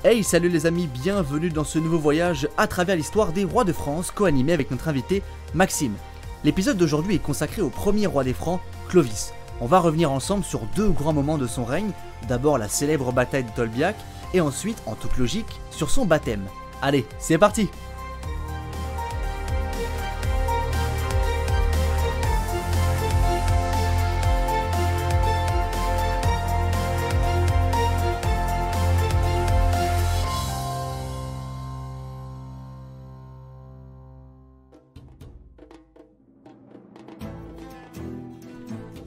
Hey, salut les amis, bienvenue dans ce nouveau voyage à travers l'histoire des rois de France, co-animé avec notre invité Maxime. L'épisode d'aujourd'hui est consacré au premier roi des Francs, Clovis. On va revenir ensemble sur deux grands moments de son règne, d'abord la célèbre bataille de Tolbiac, et ensuite, en toute logique, sur son baptême. Allez, c'est parti!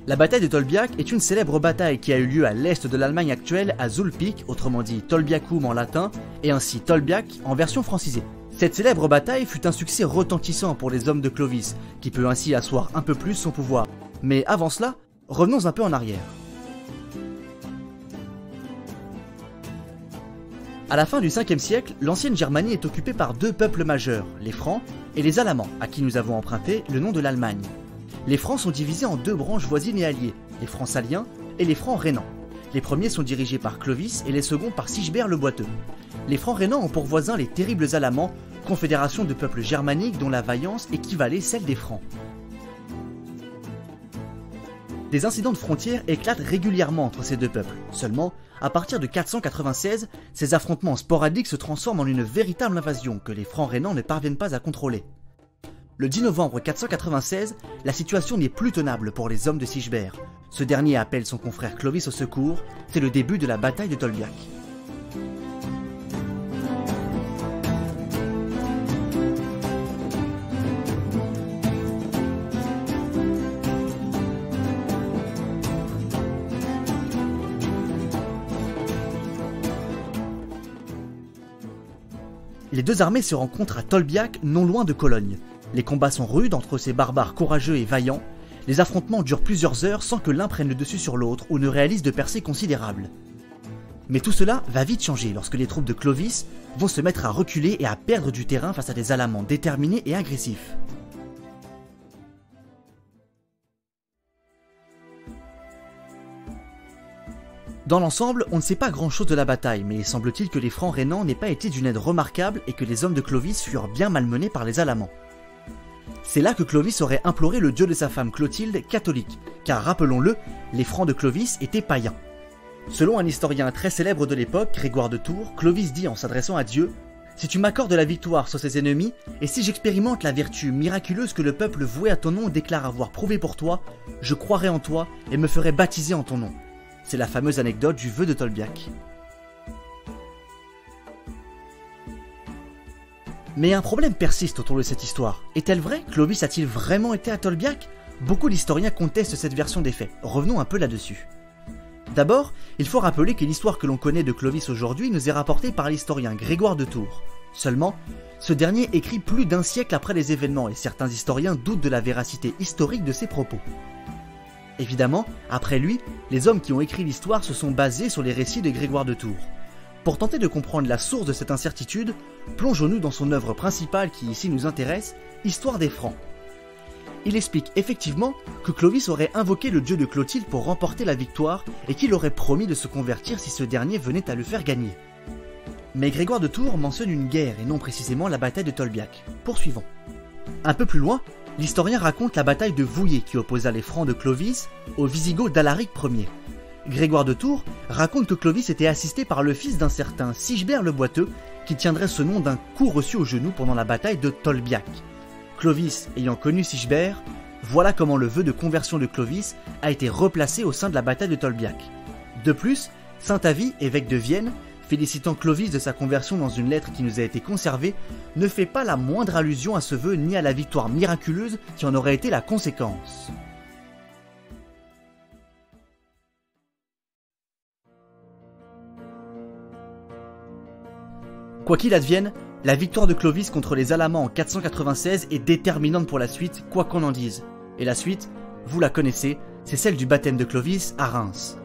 La bataille de Tolbiac est une célèbre bataille qui a eu lieu à l'est de l'Allemagne actuelle, à Zulpich, autrement dit Tolbiacum en latin, et ainsi Tolbiac en version francisée. Cette célèbre bataille fut un succès retentissant pour les hommes de Clovis, qui peut ainsi asseoir un peu plus son pouvoir. Mais avant cela, revenons un peu en arrière. À la fin du 5e siècle, l'ancienne Germanie est occupée par deux peuples majeurs, les Francs et les Alamans, à qui nous avons emprunté le nom de l'Allemagne. Les Francs sont divisés en deux branches voisines et alliées, les Francs saliens et les Francs rhénans. Les premiers sont dirigés par Clovis et les seconds par Sigebert le Boiteux. Les Francs rhénans ont pour voisins les terribles Alamans, confédération de peuples germaniques dont la vaillance équivalait celle des Francs. Des incidents de frontières éclatent régulièrement entre ces deux peuples. Seulement, à partir de 496, ces affrontements sporadiques se transforment en une véritable invasion que les Francs rhénans ne parviennent pas à contrôler. Le 10 novembre 496, la situation n'est plus tenable pour les hommes de Sigebert. Ce dernier appelle son confrère Clovis au secours, c'est le début de la bataille de Tolbiac. Les deux armées se rencontrent à Tolbiac, non loin de Cologne. Les combats sont rudes entre ces barbares courageux et vaillants. Les affrontements durent plusieurs heures sans que l'un prenne le dessus sur l'autre ou ne réalise de percées considérables. Mais tout cela va vite changer lorsque les troupes de Clovis vont se mettre à reculer et à perdre du terrain face à des Alamans déterminés et agressifs. Dans l'ensemble, on ne sait pas grand chose de la bataille, mais semble-t-il que les Francs rhénans n'aient pas été d'une aide remarquable et que les hommes de Clovis furent bien malmenés par les Alamans. C'est là que Clovis aurait imploré le dieu de sa femme Clotilde catholique, car rappelons-le, les Francs de Clovis étaient païens. Selon un historien très célèbre de l'époque, Grégoire de Tours, Clovis dit en s'adressant à Dieu: « Si tu m'accordes la victoire sur ses ennemis, et si j'expérimente la vertu miraculeuse que le peuple voué à ton nom déclare avoir prouvée pour toi, je croirai en toi et me ferai baptiser en ton nom. » C'est la fameuse anecdote du vœu de Tolbiac. Mais un problème persiste autour de cette histoire. Est-elle vraie? Clovis a-t-il vraiment été à Tolbiac? Beaucoup d'historiens contestent cette version des faits. Revenons un peu là-dessus. D'abord, il faut rappeler que l'histoire que l'on connaît de Clovis aujourd'hui nous est rapportée par l'historien Grégoire de Tours. Seulement, ce dernier écrit plus d'un siècle après les événements et certains historiens doutent de la véracité historique de ses propos. Évidemment, après lui, les hommes qui ont écrit l'histoire se sont basés sur les récits de Grégoire de Tours. Pour tenter de comprendre la source de cette incertitude, plongeons-nous dans son œuvre principale qui ici nous intéresse, Histoire des Francs. Il explique effectivement que Clovis aurait invoqué le dieu de Clotilde pour remporter la victoire et qu'il aurait promis de se convertir si ce dernier venait à le faire gagner. Mais Grégoire de Tours mentionne une guerre et non précisément la bataille de Tolbiac. Poursuivons. Un peu plus loin, l'historien raconte la bataille de Vouillé qui opposa les Francs de Clovis aux Visigoths d'Alaric Ier. Grégoire de Tours raconte que Clovis était assisté par le fils d'un certain Sigebert le Boiteux qui tiendrait ce nom d'un coup reçu au genou pendant la bataille de Tolbiac. Clovis ayant connu Sigebert, voilà comment le vœu de conversion de Clovis a été replacé au sein de la bataille de Tolbiac. De plus, saint Avit, évêque de Vienne, félicitant Clovis de sa conversion dans une lettre qui nous a été conservée, ne fait pas la moindre allusion à ce vœu ni à la victoire miraculeuse qui en aurait été la conséquence. Quoi qu'il advienne, la victoire de Clovis contre les Alamans en 496 est déterminante pour la suite, quoi qu'on en dise. Et la suite, vous la connaissez, c'est celle du baptême de Clovis à Reims.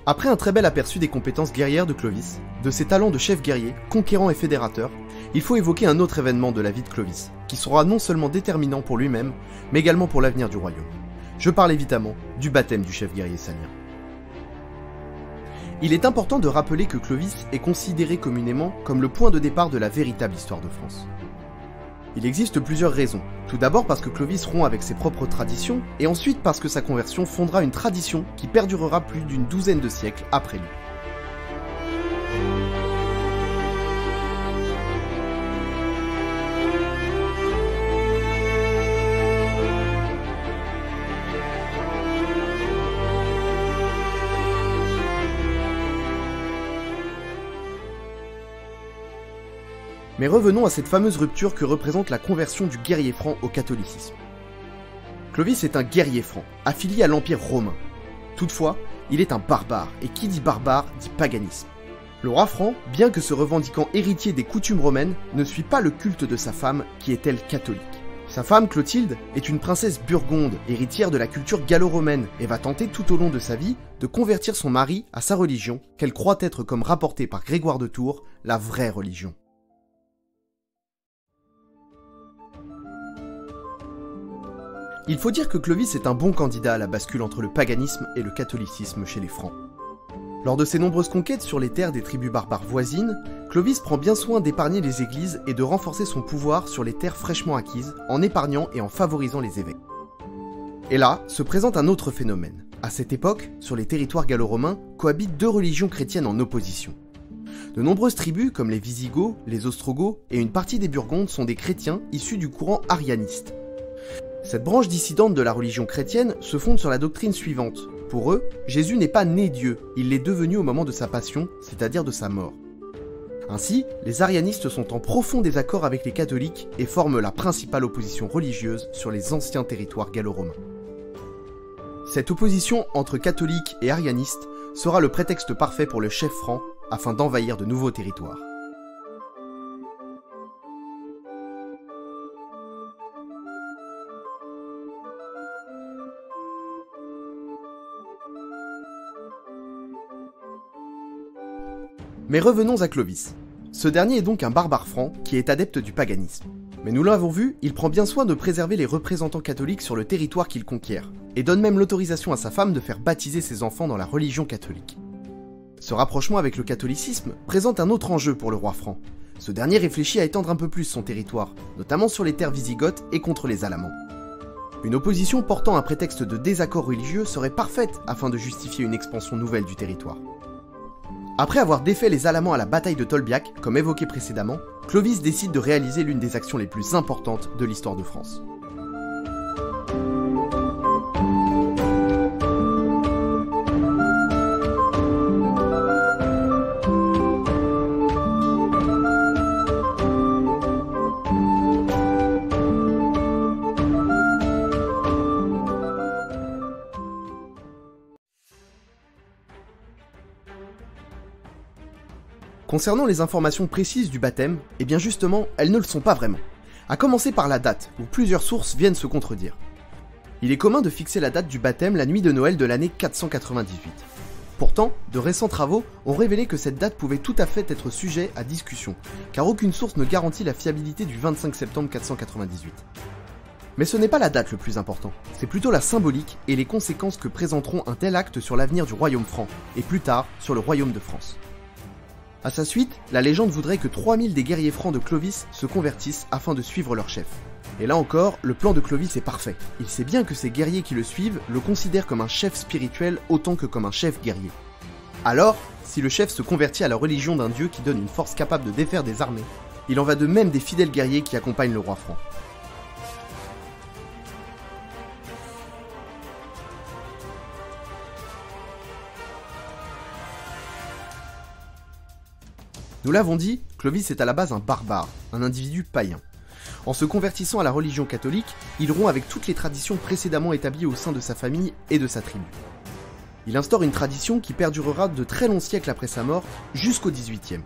Après un très bel aperçu des compétences guerrières de Clovis, de ses talents de chef guerrier, conquérant et fédérateur, il faut évoquer un autre événement de la vie de Clovis, qui sera non seulement déterminant pour lui-même, mais également pour l'avenir du royaume. Je parle évidemment du baptême du chef guerrier samnien. Il est important de rappeler que Clovis est considéré communément comme le point de départ de la véritable histoire de France. Il existe plusieurs raisons. Tout d'abord parce que Clovis rompt avec ses propres traditions, et ensuite parce que sa conversion fondera une tradition qui perdurera plus d'une douzaine de siècles après lui. Mais revenons à cette fameuse rupture que représente la conversion du guerrier franc au catholicisme. Clovis est un guerrier franc, affilié à l'Empire romain. Toutefois, il est un barbare, et qui dit barbare dit paganisme. Le roi franc, bien que se revendiquant héritier des coutumes romaines, ne suit pas le culte de sa femme, qui est elle catholique. Sa femme, Clotilde, est une princesse burgonde, héritière de la culture gallo-romaine, et va tenter tout au long de sa vie de convertir son mari à sa religion, qu'elle croit être, comme rapporté par Grégoire de Tours, la vraie religion. Il faut dire que Clovis est un bon candidat à la bascule entre le paganisme et le catholicisme chez les Francs. Lors de ses nombreuses conquêtes sur les terres des tribus barbares voisines, Clovis prend bien soin d'épargner les églises et de renforcer son pouvoir sur les terres fraîchement acquises, en épargnant et en favorisant les évêques. Et là, se présente un autre phénomène. À cette époque, sur les territoires gallo-romains, cohabitent deux religions chrétiennes en opposition. De nombreuses tribus, comme les Visigoths, les Ostrogoths et une partie des Burgondes sont des chrétiens issus du courant arianiste. Cette branche dissidente de la religion chrétienne se fonde sur la doctrine suivante. Pour eux, Jésus n'est pas né Dieu, il l'est devenu au moment de sa passion, c'est-à-dire de sa mort. Ainsi, les arianistes sont en profond désaccord avec les catholiques et forment la principale opposition religieuse sur les anciens territoires gallo-romains. Cette opposition entre catholiques et arianistes sera le prétexte parfait pour le chef franc afin d'envahir de nouveaux territoires. Mais revenons à Clovis. Ce dernier est donc un barbare franc qui est adepte du paganisme. Mais nous l'avons vu, il prend bien soin de préserver les représentants catholiques sur le territoire qu'il conquiert, et donne même l'autorisation à sa femme de faire baptiser ses enfants dans la religion catholique. Ce rapprochement avec le catholicisme présente un autre enjeu pour le roi franc. Ce dernier réfléchit à étendre un peu plus son territoire, notamment sur les terres visigothes et contre les Alamans. Une opposition portant un prétexte de désaccord religieux serait parfaite afin de justifier une expansion nouvelle du territoire. Après avoir défait les Alamans à la bataille de Tolbiac, comme évoqué précédemment, Clovis décide de réaliser l'une des actions les plus importantes de l'histoire de France. Concernant les informations précises du baptême, eh bien justement, elles ne le sont pas vraiment. À commencer par la date, où plusieurs sources viennent se contredire. Il est commun de fixer la date du baptême la nuit de Noël de l'année 498. Pourtant, de récents travaux ont révélé que cette date pouvait tout à fait être sujet à discussion, car aucune source ne garantit la fiabilité du 25 septembre 498. Mais ce n'est pas la date le plus important, c'est plutôt la symbolique et les conséquences que présenteront un tel acte sur l'avenir du royaume franc, et plus tard sur le royaume de France. À sa suite, la légende voudrait que 3000 des guerriers francs de Clovis se convertissent afin de suivre leur chef. Et là encore, le plan de Clovis est parfait. Il sait bien que ces guerriers qui le suivent le considèrent comme un chef spirituel autant que comme un chef guerrier. Alors, si le chef se convertit à la religion d'un dieu qui donne une force capable de défaire des armées, il en va de même des fidèles guerriers qui accompagnent le roi franc. Nous l'avons dit, Clovis est à la base un barbare, un individu païen. En se convertissant à la religion catholique, il rompt avec toutes les traditions précédemment établies au sein de sa famille et de sa tribu. Il instaure une tradition qui perdurera de très longs siècles après sa mort, jusqu'au XVIIIe.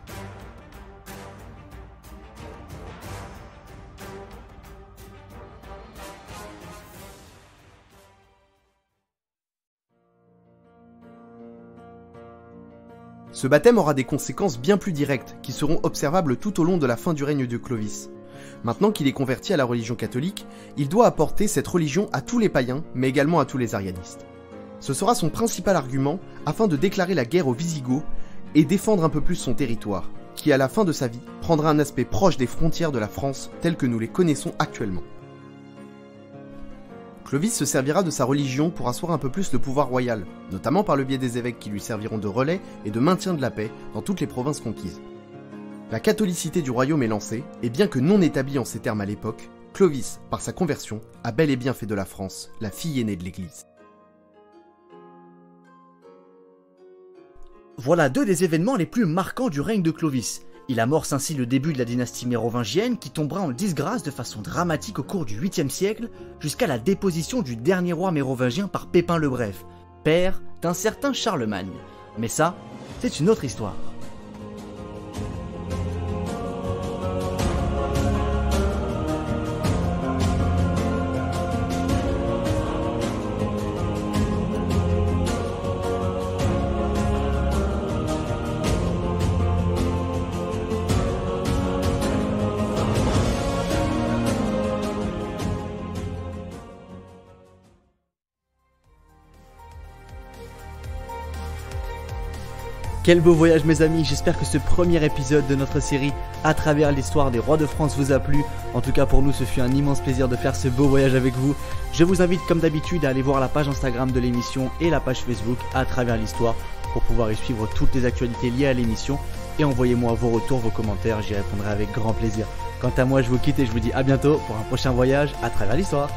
Ce baptême aura des conséquences bien plus directes, qui seront observables tout au long de la fin du règne de Clovis. Maintenant qu'il est converti à la religion catholique, il doit apporter cette religion à tous les païens, mais également à tous les arianistes. Ce sera son principal argument afin de déclarer la guerre aux Visigoths et défendre un peu plus son territoire, qui à la fin de sa vie prendra un aspect proche des frontières de la France telles que nous les connaissons actuellement. Clovis se servira de sa religion pour asseoir un peu plus le pouvoir royal, notamment par le biais des évêques qui lui serviront de relais et de maintien de la paix dans toutes les provinces conquises. La catholicité du royaume est lancée, et bien que non établie en ces termes à l'époque, Clovis, par sa conversion, a bel et bien fait de la France la fille aînée de l'Église. Voilà deux des événements les plus marquants du règne de Clovis. Il amorce ainsi le début de la dynastie mérovingienne qui tombera en disgrâce de façon dramatique au cours du 8e siècle, jusqu'à la déposition du dernier roi mérovingien par Pépin le Bref, père d'un certain Charlemagne. Mais ça, c'est une autre histoire. Quel beau voyage mes amis, j'espère que ce premier épisode de notre série à travers l'histoire des rois de France vous a plu. En tout cas pour nous ce fut un immense plaisir de faire ce beau voyage avec vous. Je vous invite comme d'habitude à aller voir la page Instagram de l'émission et la page Facebook à travers l'histoire pour pouvoir y suivre toutes les actualités liées à l'émission. Et envoyez-moi vos retours, vos commentaires, j'y répondrai avec grand plaisir. Quant à moi je vous quitte et je vous dis à bientôt pour un prochain voyage à travers l'histoire.